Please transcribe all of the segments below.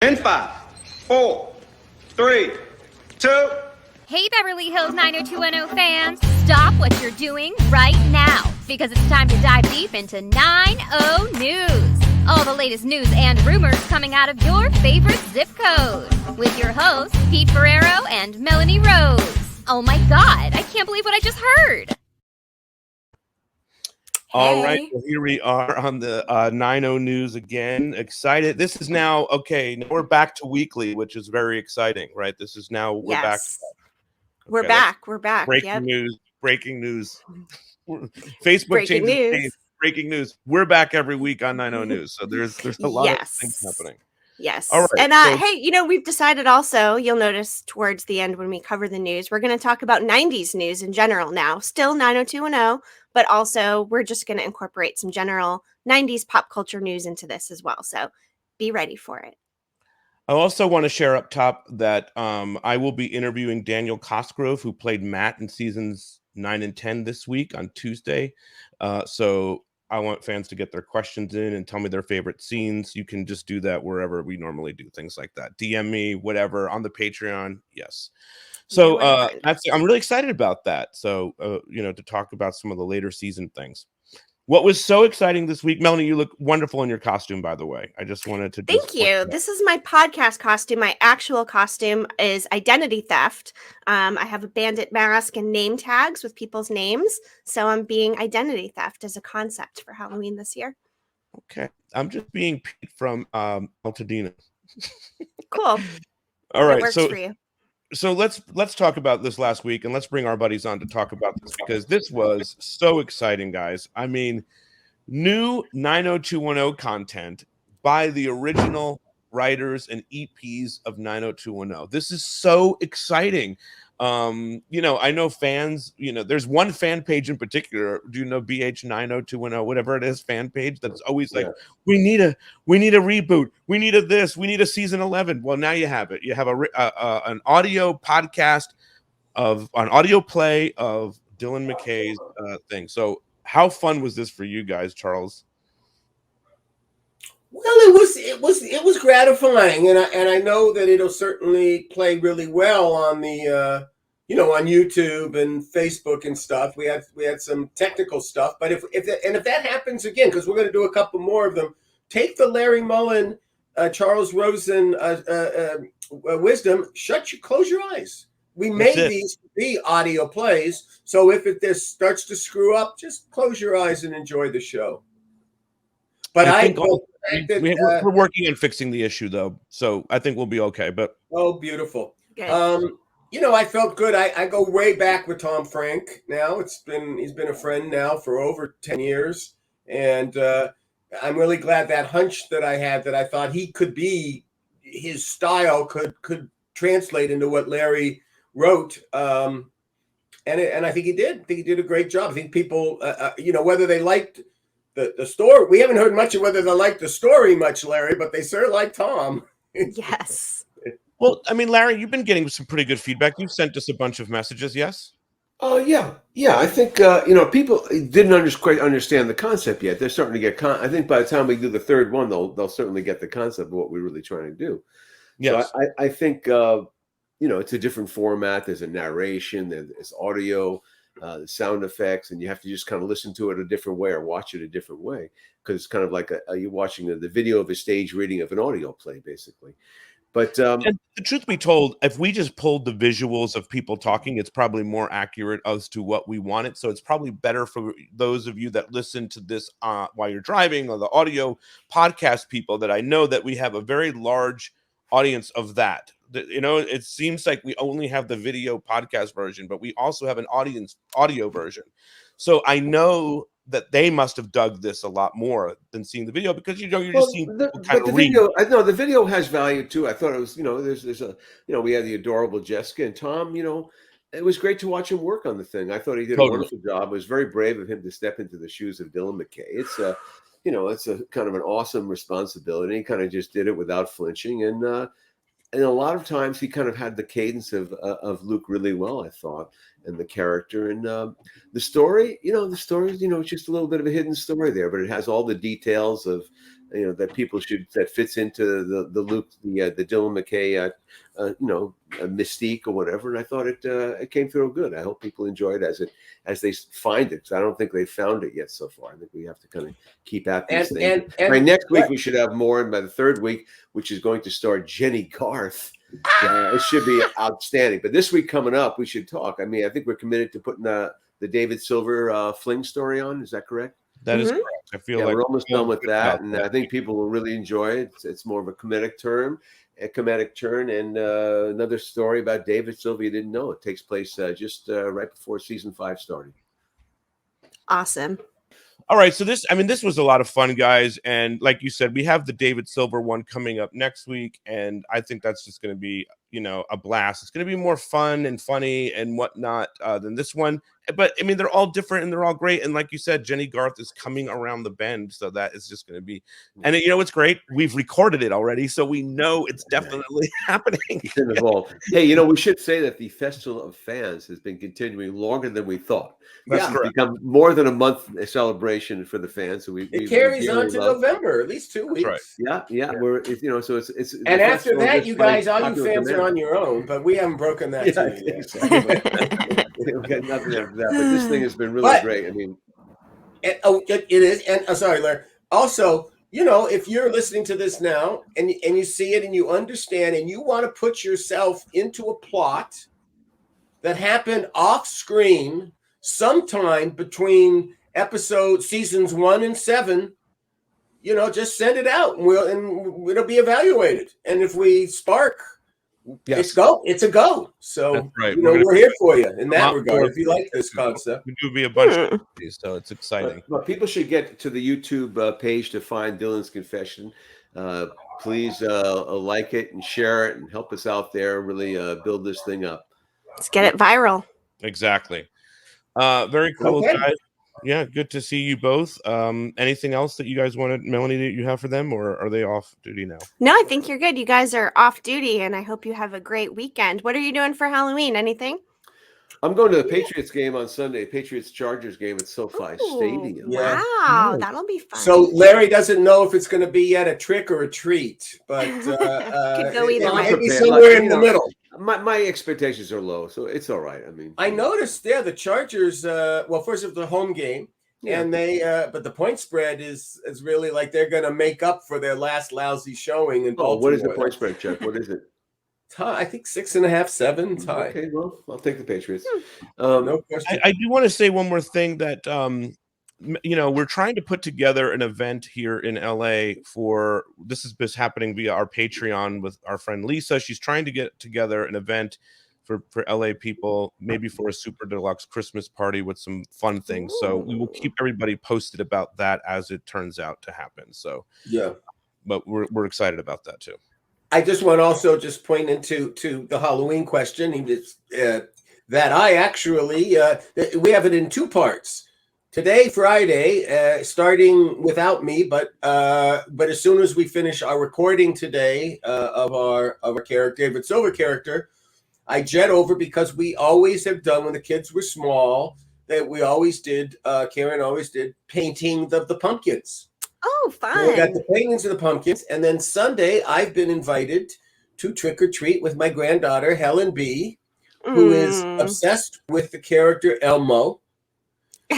In 5, 4, 3, 2. Hey, Beverly Hills 90210 fans, stop what you're doing right now, because it's time to dive deep into 90 News. All the latest news and rumors coming out of your favorite zip code. With your hosts, Pete Ferrero and Melanie Rose. Oh my God, I can't believe what I just heard. All right, well, here we are on the 90 News again. Excited. This is now, okay, now we're back to weekly, which is very exciting, right? This is now, we're back. Okay, we're back. Breaking news. Facebook changes name. Breaking news. We're back every week on 90 News. So there's a lot of things happening. Yes. All right. And hey, we've decided also, you'll notice towards the end when we cover the news, we're going to talk about 90s news in general now. Still 90210, but also we're just going to incorporate some general 90s pop culture news into this as well. So be ready for it. I also want to share up top that I will be interviewing Daniel Cosgrove, who played Matt in seasons 9 and 10 this week on Tuesday. So I want fans to get their questions in and tell me their favorite scenes. You can just do that wherever we normally do things like that. DM me, whatever, on the Patreon. Yes. So I'm really excited about that. So, to talk about some of the later season things. What was so exciting this week, Melanie, you look wonderful in your costume, by the way. I just wanted to thank you. This is my podcast costume. My actual costume is identity theft. I have a bandit mask and name tags with people's names. So I'm being identity theft as a concept for Halloween this year. Okay. I'm just being Pete from Altadena. Cool. All right. It works for you. So let's talk about this last week, and let's bring our buddies on to talk about this, because this was so exciting, guys. I mean, new 90210 content by the original writers and EPs of 90210. This is so exciting. I know fans, there's one fan page in particular. Do you know BH 90210, whatever it is, fan page that's always like, we need a reboot. We need this. We need a season 11. Well, now you have it. You have an audio podcast an audio play of Dylan McKay's thing. So how fun was this for you guys, Charles? Well, it was gratifying, and I know that it'll certainly play really well on the on YouTube and Facebook and stuff. We had some technical stuff, but if that happens again, because we're going to do a couple more of them, take the Larry Mullen, Charles Rosen wisdom. Close your eyes. We made these to be audio plays, so if this starts to screw up, just close your eyes and enjoy the show. But we're working on fixing the issue, though, so I think we'll be okay. But beautiful. I felt good. I go way back with Tom Frank. Now he's been a friend now for over 10 years, and I'm really glad that hunch that I had, that I thought he could be, his style could translate into what Larry wrote. And I think he did. I think he did a great job. I think people, whether they liked the story. We haven't heard much of whether they like the story much, Larry, but they certainly like Tom. Yes. Well, I mean, Larry, you've been getting some pretty good feedback. You've sent us a bunch of messages, yes? Oh, yeah. I think, people didn't quite understand the concept yet. They're starting to get, I think by the time we do the third one, they'll certainly get the concept of what we're really trying to do. Yes. So I think, it's a different format. There's a narration, there's audio, the sound effects, and you have to just kind of listen to it a different way or watch it a different way, because it's kind of like you're watching the video of a stage reading of an audio play, basically. But and the truth be told, if we just pulled the visuals of people talking, it's probably more accurate as to what we wanted. So it's probably better for those of you that listen to this while you're driving, or the audio podcast people, that I know that we have a very large audience of that. It seems like we only have the video podcast version, but we also have an audio version. So I know that they must have dug this a lot more than seeing the video, because you're just seeing people kind of read. The video has value too. I thought it was, we had the adorable Jessica and Tom. It was great to watch him work on the thing. I thought he did a wonderful job. It was very brave of him to step into the shoes of Dylan McKay. It's a kind of an awesome responsibility. He kind of just did it without flinching, and a lot of times he kind of had the cadence of Luke really well, I thought, and the character, and the story. It's just a little bit of a hidden story there, but it has all the details of that people that fits into the Luke, the Dylan McKay, mystique or whatever. And I thought it came through good. I hope people enjoy it as they find it. 'Cause I don't think they found it yet so far. I think we have to kind of keep at these things. By next week, we should have more. And by the third week, which is going to star JennyGarth, it should be outstanding. But this week coming up, we should talk. I mean, I think we're committed to putting the David Silver Fling story on. Is that correct? That is correct. I feel like we're almost done with that, and I think people will really enjoy it. It's more of a comedic turn, and another story about David Silver you didn't know. It takes place just right before season 5 started. Awesome. All right, so this was a lot of fun, guys, and like you said, we have the David Silver one coming up next week, and I think that's just going to be, a blast. It's going to be more fun and funny and whatnot than this one, but I mean, they're all different and they're all great, and like you said, JennyGarth is coming around the bend, so that is just going to be, and what's great, we've recorded it already, so we know it's definitely happening. Hey, we should say that the Festival of Fans has been continuing longer than we thought. That's It's become more than a month celebration for the fans. So it carries on to November, at least 2 weeks. Right. Yeah. Yeah. So it's and after that, you guys, all you fans are on your own, but we haven't broken that to you yet. We've got nothing after that, but this thing has been really great. I mean, it is. And sorry, Larry. Also, if you're listening to this now and you see it and you understand and you want to put yourself into a plot that happened off screen sometime between seasons 1 and 7, just send it out and it'll be evaluated. And if we spark, it's a go. So right. We're here for you in that regard. If you like this concept, we do be a bunch of these, so it's exciting. But people should get to the YouTube page to find Dylan's Confession. Please like it and share it and help us out there. Really build this thing up. Let's get it viral. Exactly. Very cool, guys. Yeah, good to see you both. Anything else that you guys wanted, Melanie, that you have for them, or are they off duty now? No, I think you're good. You guys are off duty, and I hope you have a great weekend. What are you doing for Halloween? Anything? I'm going to the Patriots game on Sunday. Patriots-Chargers game at SoFi Stadium. Yeah. Wow, that'll be fun. So Larry doesn't know if it's going to be yet a trick or a treat, but Could go either way. maybe somewhere in the middle. My expectations are low, so it's all right. I mean, I noticed the Chargers. First of the home game, and but the point spread is really like they're going to make up for their last lousy showing in Baltimore. What is the point spread, Chuck? What is it? I think 6.5, 7 tie. Okay, well, I'll take the Patriots. No question. I do want to say one more thing that we're trying to put together an event here in LA for this is happening via our Patreon with our friend Lisa. She's trying to get together an event for LA people, maybe for a super deluxe Christmas party with some fun things. Ooh. So we will keep everybody posted about that as it turns out to happen. So but we're excited about that too. I just want to also just point into the Halloween question. That I actually we have it in 2 parts. Today, Friday, starting without me, but as soon as we finish our recording today of our character, David Silver character, I jet over because we always have done when the kids were small that we always did. Karen always did painting the pumpkins. Oh, fun! So we got the paintings of the pumpkins, and then Sunday I've been invited to trick or treat with my granddaughter Helen B, who is obsessed with the character Elmo.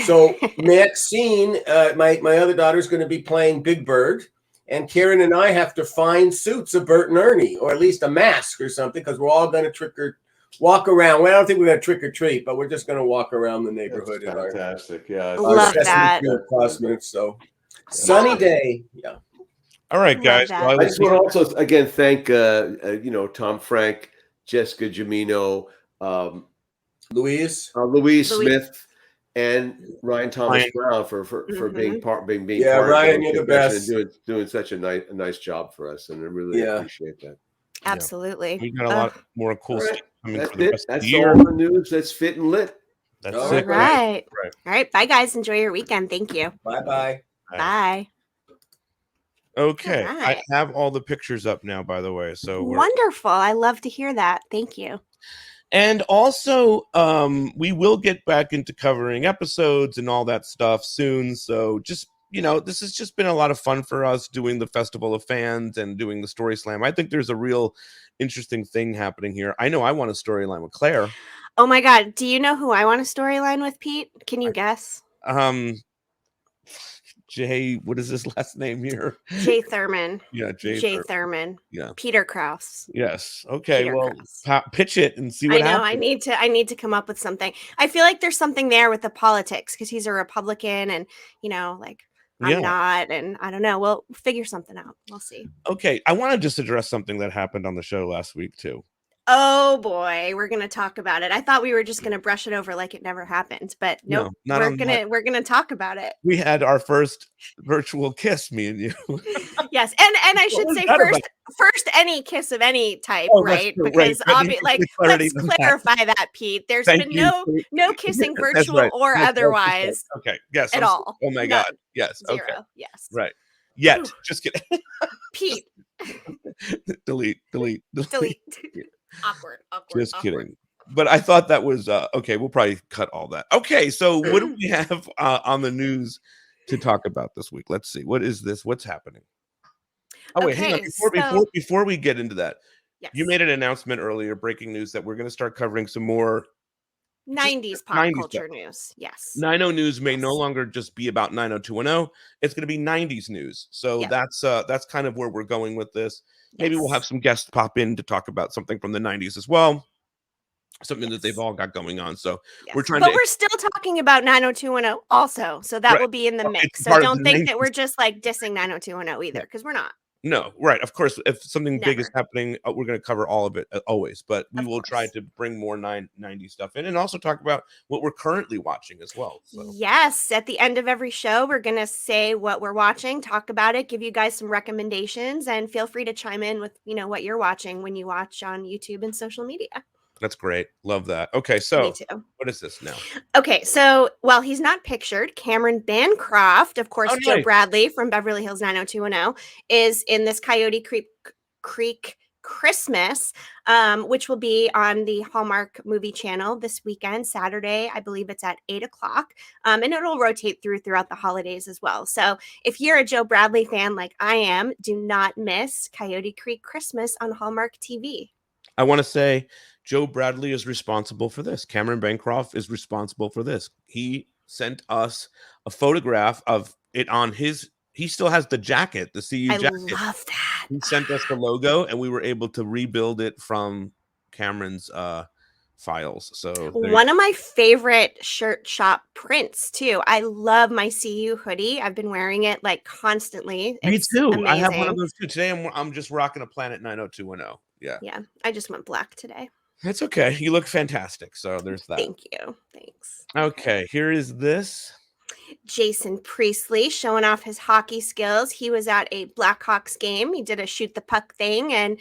So Maxine, my other daughter, is going to be playing Big Bird, and Karen and I have to find suits of Bert and Ernie, or at least a mask or something, because we're all going to walk around. Well, I don't think we're going to trick or treat, but we're just going to walk around the neighborhood. That's fantastic! Yeah, love that. Cosmetics, so sunny day. Yeah. All right, guys. I just want to also again thank Tom Frank, Jessica Gimino, Louise Smith, and Ryan Thomas Brown for being part. Ryan, you're the best. And doing such a nice job for us, and I really appreciate that. Absolutely. We got a lot more cool stuff coming for the rest of the That's year. all the news that's fit and lit. That's All it. right. All right. Bye, guys. Enjoy your weekend. Thank you. Bye-bye. Bye. Okay. All right. I have all the pictures up now, by the way. So wonderful. I love to hear that. Thank you. And also, we will get back into covering episodes and all that stuff soon. So just this has just been a lot of fun for us doing the Festival of Fans and doing the Story Slam. I think there's a real interesting thing happening here. I know I want a storyline with Claire. Oh my God. Do you know who I want a storyline with, Pete? Can you guess? Jay, what is his last name here? Jay Thurman. Yeah, Jay Thurman. Yeah. Peter Krause. Yes. Okay. Peter well, Krause. pitch it and see what happens. I need to come up with something. I feel like there's something there with the politics because he's a Republican and, like I'm not. And I don't know. We'll figure something out. We'll see. Okay. I want to just address something that happened on the show last week, too. Oh boy, we're gonna talk about it. I thought we were just gonna brush it over like it never happened, but nope, we're gonna talk about it. We had our first virtual kiss, me and you. Yes, and I should say first any kiss of any type, right? Because let's clarify that, Pete. There's been no kissing, virtual or otherwise. Okay, yes, at all. Oh my God, yes, Zero. Okay, yes, right. Yet, just kidding. Pete. delete. Awkward. Just kidding. But I thought that was okay. We'll probably cut all that. Okay, so what do we have on the news to talk about this week? Let's see. What is this? What's happening? Oh wait, hang on. Before we get into that, you made an announcement earlier, breaking news, that we're going to start covering some more 90s pop culture news. Yes. 90 News may no longer just be about 90210. It's going to be 90s news. So that's kind of where we're going with this. Maybe we'll have some guests pop in to talk about something from the 90s as well. Something that they've all got going on. So we're still talking about 90210 also. So that will be in the mix. So don't think that we're just like dissing 90210 either, because we're not. No, right. Of course, if something big is happening, we're going to cover all of it always. But we will try to bring more 90 stuff in and also talk about what we're currently watching as well. So. Yes. At the end of every show, we're going to say what we're watching, talk about it, give you guys some recommendations, and feel free to chime in with, what you're watching when you watch on YouTube and social media. That's great. Love that. Okay, so what is this now? Okay, so while he's not pictured, Cameron Bancroft, of course, Joe Bradley from Beverly Hills 90210, is in this Coyote Creek Christmas, which will be on the Hallmark movie channel this weekend, Saturday. I believe it's at 8:00, and it'll rotate throughout the holidays as well. So if you're a Joe Bradley fan like I am, do not miss Coyote Creek Christmas on Hallmark TV. I want to say Joe Bradley is responsible for this. Cameron Bancroft is responsible for this. He sent us a photograph of it on his. He still has the jacket, the CU jacket. I love that. He sent us the logo, and we were able to rebuild it from Cameron's files. So one of my favorite shirt shop prints too. I love my CU hoodie. I've been wearing it like constantly. Me too. Amazing. I have one of those too. Today I'm just rocking a Planet 90210. Yeah. I just went black today. That's okay. You look fantastic. So there's that. Thank you. Thanks. Okay. Here is this. Jason Priestley showing off his hockey skills. He was at a Blackhawks game. He did a shoot the puck thing, and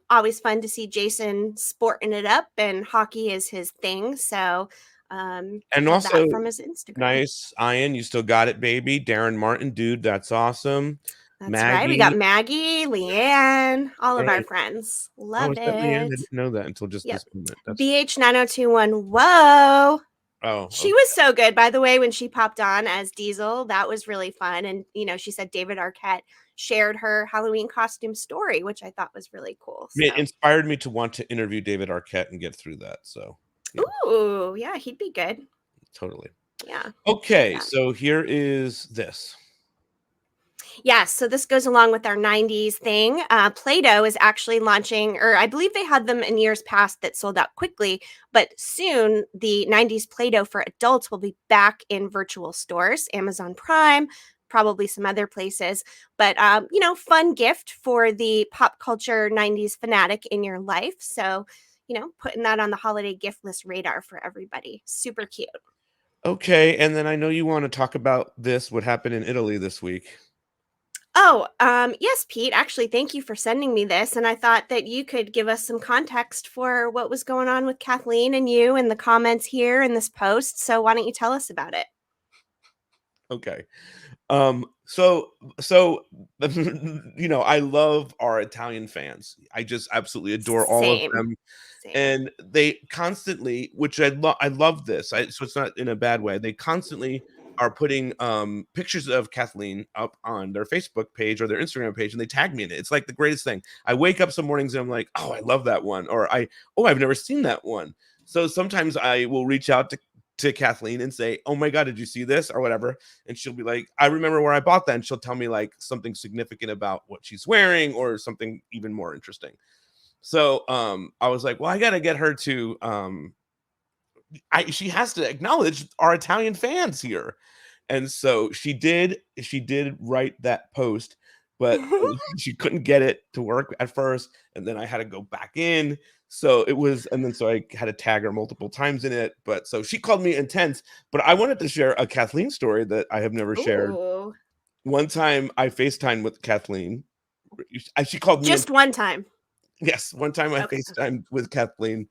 always fun to see Jason sporting it up, and hockey is his thing. So and also from his Instagram. Nice, Ian, you still got it, baby. Darren Martin, dude, that's awesome. That's Maggie. Right. We got Maggie, Leanne, all of our friends. Love it. Leanne? I didn't know that until just this moment. BH 9021. Whoa. Oh, she was so good, by the way, when she popped on as Diesel. That was really fun. And, she said David Arquette shared her Halloween costume story, which I thought was really cool. So. It inspired me to want to interview David Arquette and get through that. So, Ooh, yeah, he'd be good. Totally. Yeah. Okay, so here is this. Yes, so this goes along with our 90s thing. Plato is actually launching, or I believe they had them in years past that sold out quickly, but soon the 90s Plato for adults will be back in virtual stores, Amazon Prime, probably some other places. But, fun gift for the pop culture 90s fanatic in your life. So, putting that on the holiday gift list radar for everybody. Super cute. Okay, and then I know you want to talk about this, what happened in Italy this week. Oh, yes, Pete. Actually, thank you for sending me this. And I thought that you could give us some context for what was going on with Kathleen and you in the comments here in this post. So why don't you tell us about it? Okay. So I love our Italian fans. I just absolutely adore all of them. Same. And they constantly, which I love this. So it's not in a bad way. They constantly are putting pictures of Kathleen up on their Facebook page or their Instagram page, and they tag me in it. It's like the greatest thing. I wake up some mornings and I'm like, oh, I love that one, or I've never seen that one. So sometimes I will reach out to Kathleen and say, oh my God, did you see this or whatever? And she'll be like, I remember where I bought that. And she'll tell me like something significant about what she's wearing or something even more interesting. So I was like, well, I got to get her to, she has to acknowledge our Italian fans here. And so she did write that post, but she couldn't get it to work at first. And then I had to go back in. So so I had to tag her multiple times in it. But so she called me intense, but I wanted to share a Kathleen story that I have never shared. One time I FaceTimed with Kathleen. She called me just one time. Yes. One time I FaceTimed with Kathleen,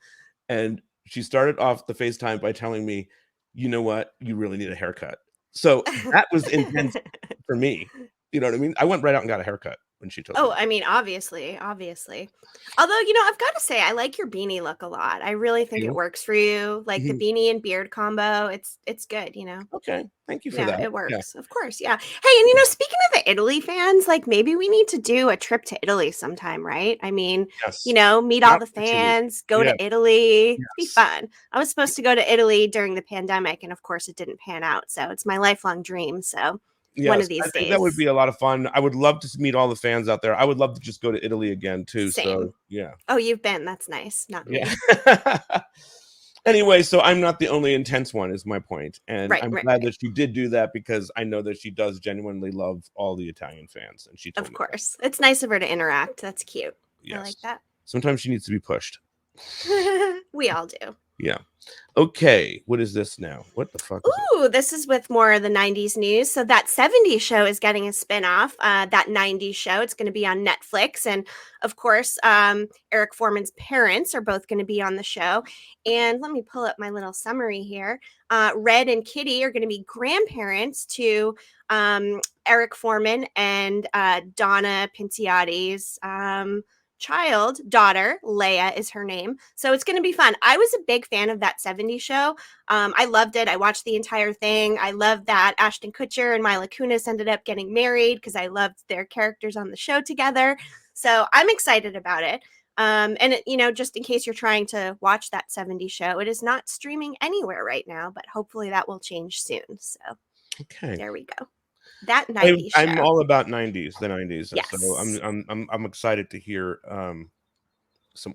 and she started off the FaceTime by telling me, you know what? You really need a haircut. So that was intense for me. You know what I mean? I went right out and got a haircut when she told me. I mean, obviously. Although, I've got to say, I like your beanie look a lot. I really think it works for you. Like the beanie and beard combo, it's good, Okay. Thank you for that. It works. Yeah. Of course. Yeah. Hey, and speaking of the Italy fans, like maybe we need to do a trip to Italy sometime, right? I mean, yes. Meet all the fans, go to Italy. Yes. Be fun. I was supposed to go to Italy during the pandemic, and of course it didn't pan out. So it's my lifelong dream. So one of these days. That would be a lot of fun. I would love to meet all the fans out there. I would love to just go to Italy again too. Same. So yeah. Oh, you've been. That's nice. Not me. Yeah. Anyway, so I'm not the only intense one, is my point. And I'm glad that she did do that, because I know that she does genuinely love all the Italian fans. And she told me. Of course. It's nice of her to interact. That's cute. Yes. I like that. Sometimes she needs to be pushed. We all do. Yeah. Okay. What is this now? What the fuck is Ooh, this is with more of the 90s news. So that 70s show is getting a spin-off. That 90s show, it's going to be on Netflix. And of course, Eric Foreman's parents are both going to be on the show. And let me pull up my little summary here. Red and Kitty are going to be grandparents to Eric Foreman and Donna Pinciotti's daughter. Leia is her name. So it's going to be fun. I was a big fan of that 70s show. I loved it. I watched the entire thing. I loved that Ashton Kutcher and Mila Kunis ended up getting married, because I loved their characters on the show together. So I'm excited about it. And just in case you're trying to watch that 70s show, it is not streaming anywhere right now, but hopefully that will change soon. So there we go. That 90s show. I'm all about the 90s. Yes. So I'm excited to hear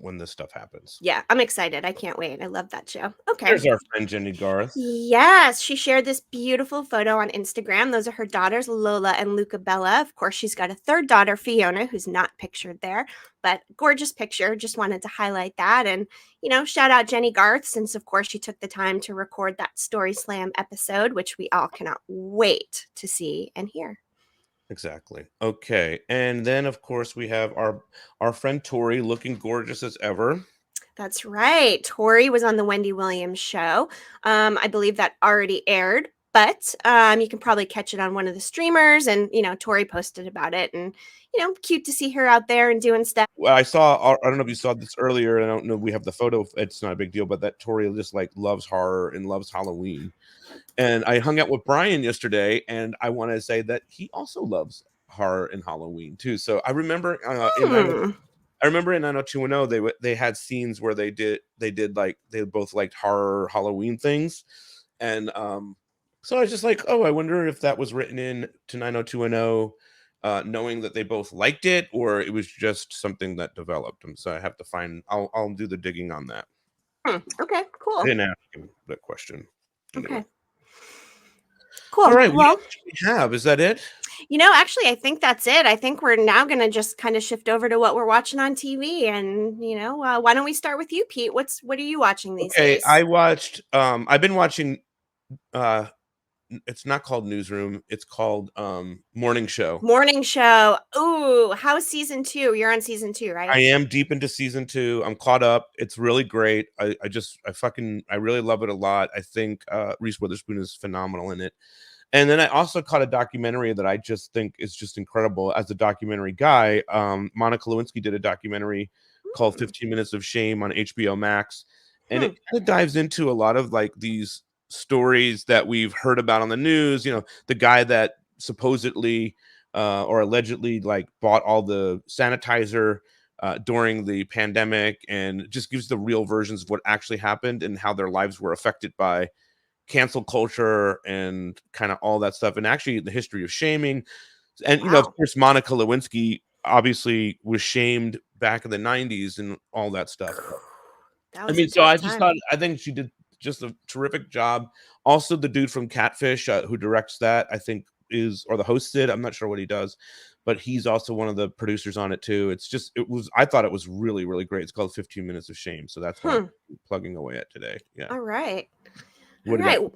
when this stuff happens. Yeah, I'm excited. I can't wait. I love that show. Okay. There's our friend JennyGarth. Yes, she shared this beautiful photo on Instagram. Those are her daughters, Lola and Luca Bella. Of course, she's got a third daughter, Fiona, who's not pictured there, but gorgeous picture. Just wanted to highlight that. And, shout out JennyGarth, since, of course, she took the time to record that Story Slam episode, which we all cannot wait to see and hear. Exactly. Okay. And then, of course, we have our friend Tori, looking gorgeous as ever. That's right. Tori was on the Wendy Williams show. I believe that already aired, but you can probably catch it on one of the streamers. And, Tori posted about it, and, cute to see her out there and doing stuff. Well, I don't know if you saw this earlier. I don't know if we have the photo. It's not a big deal, but that Tori just loves horror and loves Halloween. And I hung out with Brian yesterday, and I want to say that he also loves horror and Halloween too. So I remember in 90210 they had scenes where they both liked horror Halloween things, and so I was just like, oh, I wonder if that was written in to 90210, knowing that they both liked it, or it was just something that developed. And so I have to find. I'll do the digging on that. Okay, cool. I didn't ask him that question. Okay. Cool. All right. Well, what we have, is that it? Actually, I think that's it. I think we're now going to just kind of shift over to what we're watching on TV. And, why don't we start with you, Pete? What are you watching these days? I watched, I've been watching, it's not called Newsroom. It's called Morning Show. Morning Show. Ooh, how's season 2? You're on season 2, right? I am deep into season 2. I'm caught up. It's really great. I really love it a lot. I think Reese Witherspoon is phenomenal in it. And then I also caught a documentary that I just think is just incredible. As a documentary guy, Monica Lewinsky did a documentary called 15 Minutes of Shame on HBO Max. And it kind of dives into a lot of these stories that we've heard about on the news. You know, the guy that supposedly or allegedly like bought all the sanitizer during the pandemic, and just gives the real versions of what actually happened and how their lives were affected by cancel culture and kind of all that stuff, and actually the history of shaming. And you know, of Wow. course, Monica Lewinsky obviously was shamed back in the 90s and all that stuff. That I was a mean, so tough I just thought, time. I think she did just a terrific job. Also, the dude from Catfish who directs that, I think is, or the host did, I'm not sure what he does, but he's also one of the producers on it too. It's just, I thought it was really, really great. It's called 15 Minutes of Shame. So that's what I'm plugging away at today. Yeah. All right. What All about? right.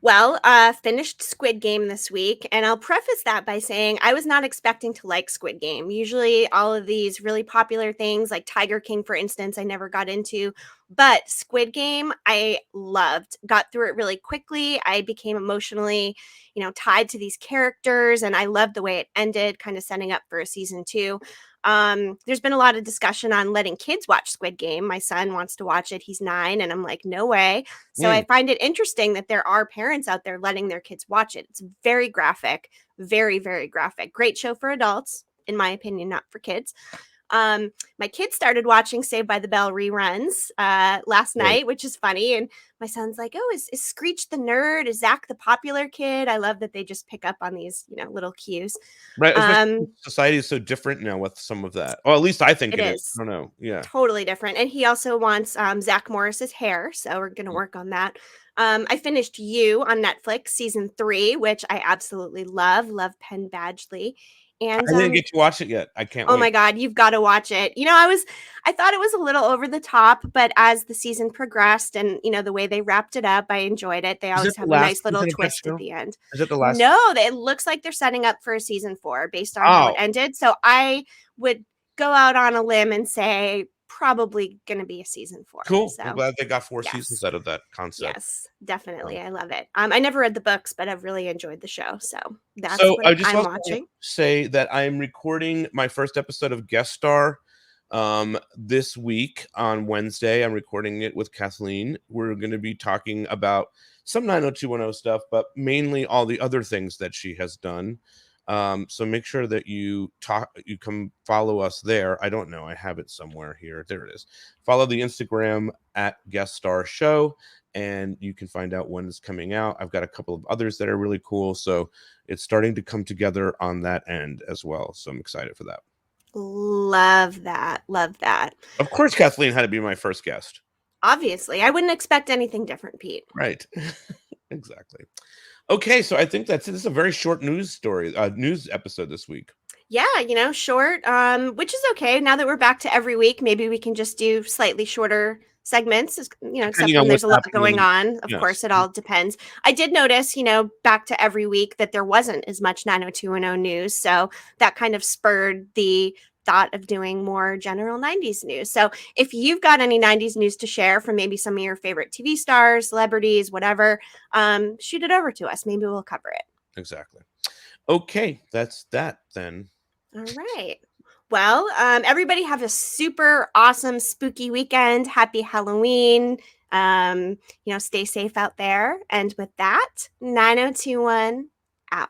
Well, finished Squid Game this week, and I'll preface that by saying I was not expecting to like Squid Game. Usually, all of these really popular things, like Tiger King, for instance, I never got into. But Squid Game, I loved. Got through it really quickly. I became emotionally, tied to these characters, and I loved the way it ended, kind of setting up for a season 2. There's been a lot of discussion on letting kids watch Squid Game. My son wants to watch it. He's 9, and I'm like, no way. So I find it interesting that there are parents out there letting their kids watch it. It's very graphic, very, very graphic. Great show for adults, in my opinion, not for kids. My kids started watching Saved by the Bell reruns last night, which is funny. And my son's like, "Oh, is Screech the nerd? Is Zach the popular kid?" I love that they just pick up on these, little cues. Right. Especially society is so different now with some of that. Or at least I think It it is. is I don't know. Yeah. totally different. And he also wants Zach Morris's hair. So we're going to work on that. I finished You on Netflix, season 3, which I absolutely love. Love Penn Badgley. And I didn't get to watch it yet. I can't oh wait. my God, you've got to watch it. I thought it was a little over the top, but as the season progressed and, the way they wrapped it up, I enjoyed it. They Is always it the have a last nice little season of that twist at show? the end. Is it the last? No, it looks like they're setting up for a season 4 based on how it Oh, ended. So I would go out on a limb and say probably going to be a season 4. cool. So I'm glad they got 4 yes. seasons out of that concept. Yes, definitely. I love it. I never read the books, but I've really enjoyed the show. So that's So what I just I'm also want watching. to say that I'm recording my first episode of Guest Star this week on Wednesday. I'm recording it with Kathleen. We're going to be talking about some 90210 stuff, but mainly all the other things that she has done. So make sure that you come follow us there. I don't know, I have it somewhere here. There it is. Follow the Instagram at Guest Star Show, and you can find out when it's coming out. I've got a couple of others that are really cool, so it's starting to come together on that end as well. So I'm excited for that. Love that. Love that. Of course, Kathleen had to be my first guest. Obviously, I wouldn't expect anything different, Pete. Right. Exactly. Okay, so I think that's it. This is a very short news episode this week. Yeah, short, which is okay. Now that we're back to every week, maybe we can just do slightly shorter segments, except Depending when on there's what's a lot happening going in- on. Of yes. course, it all depends. I did notice, back to every week that there wasn't as much 90210 news. So that kind of spurred the thought of doing more general 90s news. So if you've got any 90s news to share from maybe some of your favorite TV stars, celebrities, whatever, shoot it over to us. Maybe we'll cover it. Exactly. Okay, that's that then. All right. Well, everybody have a super awesome spooky weekend. Happy Halloween. Stay safe out there. And with that, 9021 out.